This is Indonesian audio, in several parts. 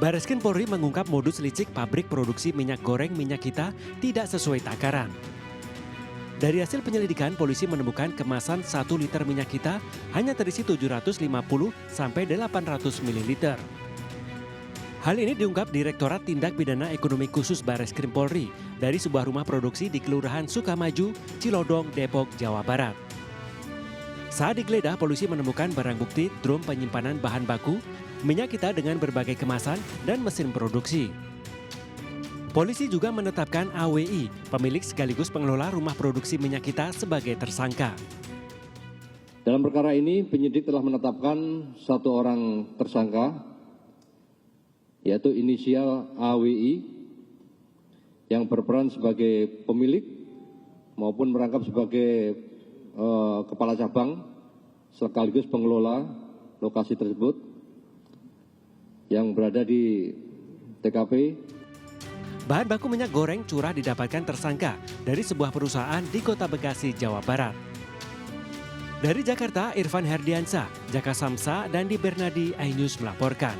Bareskrim Polri mengungkap modus licik pabrik produksi minyak goreng minyak kita tidak sesuai takaran. Dari hasil penyelidikan, polisi menemukan kemasan 1 liter minyak kita hanya terisi 750 sampai 800 ml. Hal ini diungkap Direktorat Tindak Pidana Ekonomi Khusus Bareskrim Polri dari sebuah rumah produksi di Kelurahan Sukamaju, Cilodong, Depok, Jawa Barat. Saat digeledah, polisi menemukan barang bukti drum penyimpanan bahan baku, minyak kita dengan berbagai kemasan dan mesin produksi. Polisi juga menetapkan AWI, pemilik sekaligus pengelola rumah produksi minyak kita sebagai tersangka. Dalam perkara ini, penyidik telah menetapkan satu orang tersangka, yaitu inisial AWI, yang berperan sebagai pemilik maupun merangkap sebagai kepala cabang sekaligus pengelola lokasi tersebut yang berada di TKP. Bahan baku minyak goreng curah didapatkan tersangka dari sebuah perusahaan di Kota Bekasi, Jawa Barat. Dari Jakarta, Irfan Herdiansyah, Jaka Samsa, dan Di Bernadi, iNews melaporkan.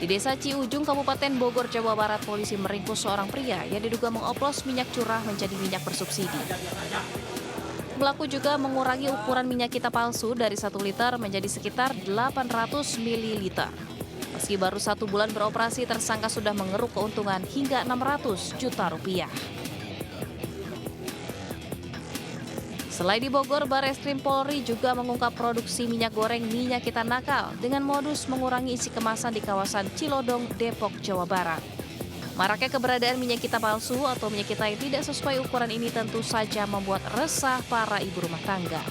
Di Desa Ciujung, Kabupaten Bogor, Jawa Barat, polisi meringkus seorang pria yang diduga mengoplos minyak curah menjadi minyak bersubsidi. Pelaku juga mengurangi ukuran minyak kita palsu dari 1 liter menjadi sekitar 800 ml. Meski baru 1 bulan beroperasi, tersangka sudah mengeruk keuntungan hingga 600 juta rupiah. Selain di Bogor, Bareskrim Polri juga mengungkap produksi minyak goreng minyak kita nakal dengan modus mengurangi isi kemasan di kawasan Cilodong, Depok, Jawa Barat. Maraknya keberadaan minyak kita palsu atau minyak kita yang tidak sesuai ukuran ini tentu saja membuat resah para ibu rumah tangga.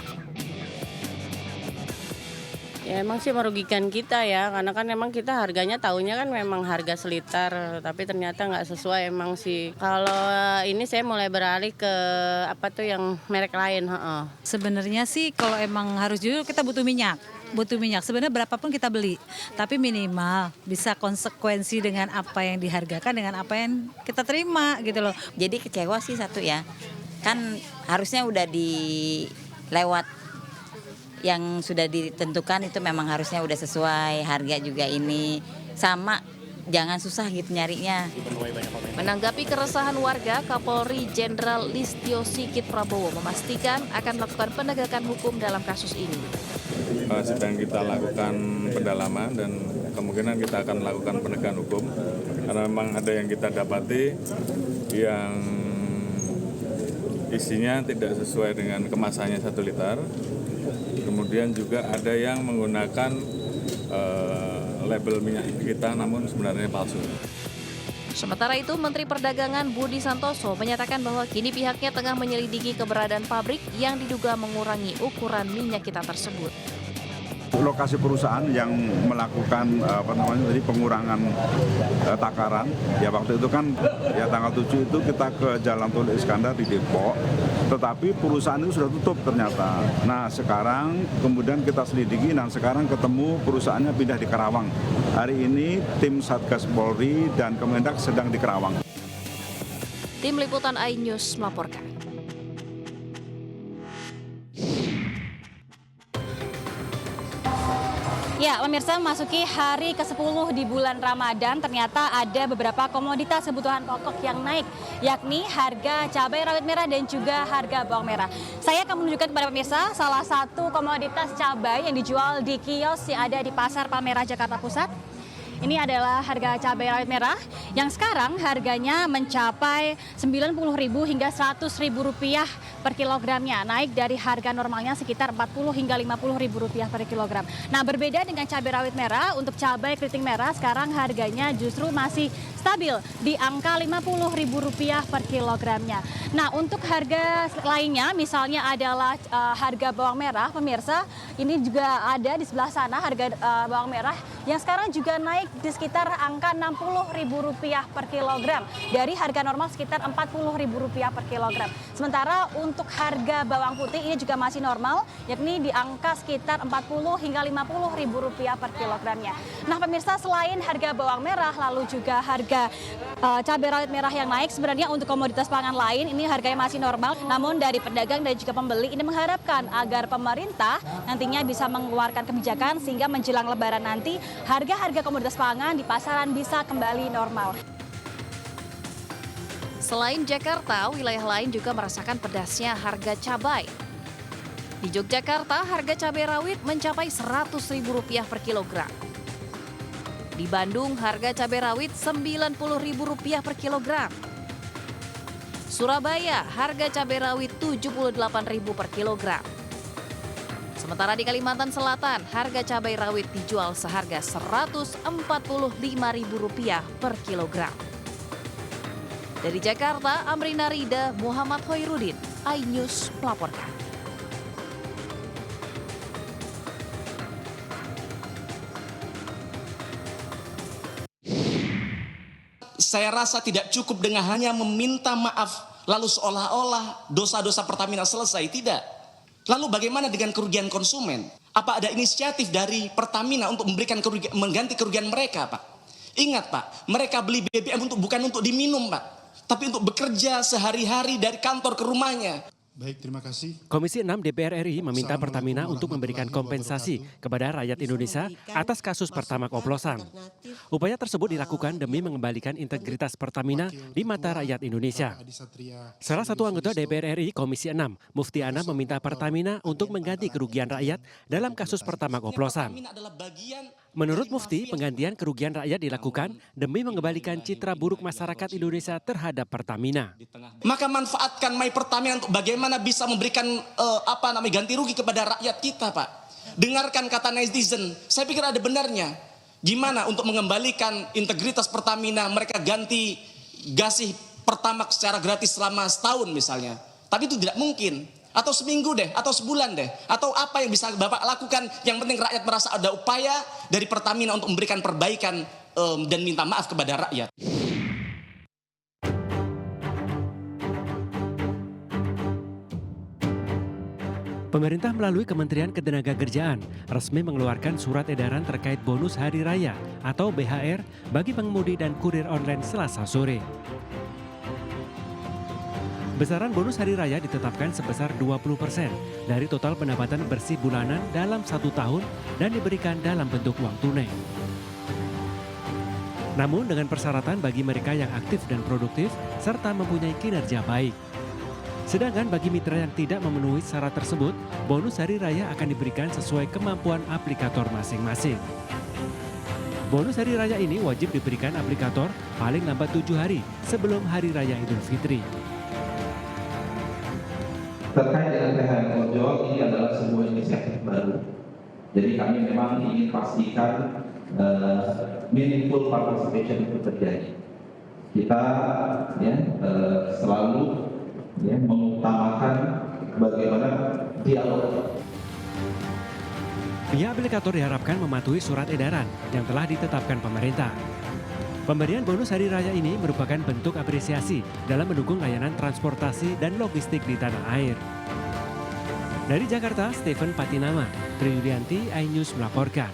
Ya emang sih merugikan kita ya, karena kan emang kita harganya tahunya kan memang harga seliter, tapi ternyata nggak sesuai emang sih. Kalau ini saya mulai beralih ke apa tuh yang merek lain. Sebenarnya sih kalau emang harus jujur kita butuh minyak. Sebenarnya berapapun kita beli, tapi minimal bisa konsekuensi dengan apa yang dihargakan dengan apa yang kita terima gitu loh. Jadi kecewa sih satu ya, kan harusnya udah dilewat yang sudah ditentukan itu memang harusnya udah sesuai harga juga ini sama jangan susah gitu nyarinya. Menanggapi keresahan warga, Kapolri Jenderal Listio Sigit Prabowo memastikan akan melakukan penegakan hukum dalam kasus ini. Sedang kita lakukan pendalaman dan kemungkinan kita akan lakukan penegakan hukum karena memang ada yang kita dapati yang isinya tidak sesuai dengan kemasannya 1 liter. Kemudian juga ada yang menggunakan label minyak kita namun sebenarnya palsu. Sementara itu, Menteri Perdagangan Budi Santoso menyatakan bahwa kini pihaknya tengah menyelidiki keberadaan pabrik yang diduga mengurangi ukuran minyak kita tersebut. Lokasi perusahaan yang melakukan pengurangan takaran ya waktu itu kan ya tanggal 7 itu kita ke Jalan Tol Iskandar di Depok, tetapi perusahaan itu sudah tutup ternyata. Nah sekarang kemudian kita selidiki dan sekarang ketemu perusahaannya pindah di Karawang. Hari ini tim Satgas Polri dan Kemendak sedang di Karawang. Tim Liputan iNews melaporkan. Ya, pemirsa, memasuki hari ke-10 di bulan Ramadan, ternyata ada beberapa komoditas kebutuhan pokok yang naik, yakni harga cabai rawit merah dan juga harga bawang merah. Saya akan menunjukkan kepada pemirsa salah satu komoditas cabai yang dijual di kios yang ada di Pasar Palmerah, Jakarta Pusat. Ini adalah harga cabai rawit merah yang sekarang harganya mencapai Rp90.000 hingga Rp100.000 per kilogramnya, naik dari harga normalnya sekitar Rp40 hingga Rp50.000 per kilogram. Nah, berbeda dengan cabai rawit merah, untuk cabai keriting merah sekarang harganya justru masih stabil di angka Rp50.000 per kilogramnya. Nah, untuk harga lainnya misalnya adalah harga bawang merah, pemirsa, ini juga ada di sebelah sana harga bawang merah yang sekarang juga naik di sekitar angka Rp60.000 per kilogram dari harga normal sekitar Rp40.000 per kilogram. Sementara untuk harga bawang putih ini juga masih normal, yakni di angka sekitar Rp40 hingga Rp50.000 per kilogramnya. Nah pemirsa, selain harga bawang merah lalu juga harga cabai rawit merah yang naik, sebenarnya untuk komoditas pangan lain ini harganya masih normal. Namun dari pedagang dan juga pembeli ini mengharapkan agar pemerintah nantinya bisa mengeluarkan kebijakan sehingga menjelang Lebaran nanti harga-harga komoditas pangan di pasaran bisa kembali normal. Selain Jakarta, wilayah lain juga merasakan pedasnya harga cabai. Di Yogyakarta, harga cabai rawit mencapai Rp100.000 per kilogram. Di Bandung, harga cabai rawit Rp90.000 per kilogram. Surabaya, harga cabai rawit Rp78.000 per kilogram. Sementara di Kalimantan Selatan, harga cabai rawit dijual seharga Rp145.000 per kilogram. Dari Jakarta, Amrina Rida, Muhammad Hoirudin, iNews melaporkan. Saya rasa tidak cukup dengan hanya meminta maaf lalu seolah-olah dosa-dosa Pertamina selesai, tidak. Lalu bagaimana dengan kerugian konsumen? Apa ada inisiatif dari Pertamina untuk memberikan mengganti kerugian mereka, Pak? Ingat, Pak, mereka beli BBM bukan untuk diminum, Pak, tapi untuk bekerja sehari-hari dari kantor ke rumahnya. Baik, terima kasih. Komisi 6 DPR RI meminta Pertamina untuk memberikan kompensasi kepada rakyat Indonesia atas kasus Pertamax oplosan. Upaya tersebut dilakukan demi mengembalikan integritas Pertamina di mata rakyat Indonesia. Salah satu anggota DPR RI Komisi 6, Mufti Anam, meminta Pertamina untuk mengganti kerugian rakyat dalam kasus Pertamax oplosan. Menurut Mufti, penggantian kerugian rakyat dilakukan demi mengembalikan citra buruk masyarakat Indonesia terhadap Pertamina. Maka manfaatkan My Pertamina untuk bagaimana bisa memberikan ganti rugi kepada rakyat kita, Pak. Dengarkan kata netizen, saya pikir ada benarnya. Gimana untuk mengembalikan integritas Pertamina, mereka ganti gasih Pertamax secara gratis selama setahun misalnya. Tapi itu tidak mungkin. Atau seminggu deh, atau sebulan deh, atau apa yang bisa Bapak lakukan, yang penting rakyat merasa ada upaya dari Pertamina untuk memberikan perbaikan dan minta maaf kepada rakyat. Pemerintah melalui Kementerian Ketenagakerjaan resmi mengeluarkan surat edaran terkait bonus hari raya atau BHR bagi pengemudi dan kurir online Selasa sore. Besaran bonus hari raya ditetapkan sebesar 20% dari total pendapatan bersih bulanan dalam 1 tahun dan diberikan dalam bentuk uang tunai. Namun dengan persyaratan bagi mereka yang aktif dan produktif serta mempunyai kinerja baik. Sedangkan bagi mitra yang tidak memenuhi syarat tersebut, bonus hari raya akan diberikan sesuai kemampuan aplikator masing-masing. Bonus hari raya ini wajib diberikan aplikator paling lambat 7 hari sebelum Hari Raya Idul Fitri. Terkait dengan PHM ojol, ini adalah sebuah inisiatif baru. Jadi kami memang ingin pastikan meaningful participation itu terjadi. Kita selalu mengutamakan bagaimana dialog. Pihak aplikator diharapkan mematuhi surat edaran yang telah ditetapkan pemerintah. Pemberian bonus hari raya ini merupakan bentuk apresiasi dalam mendukung layanan transportasi dan logistik di tanah air. Dari Jakarta, Stephen Patinama, Triyulianti, iNews melaporkan.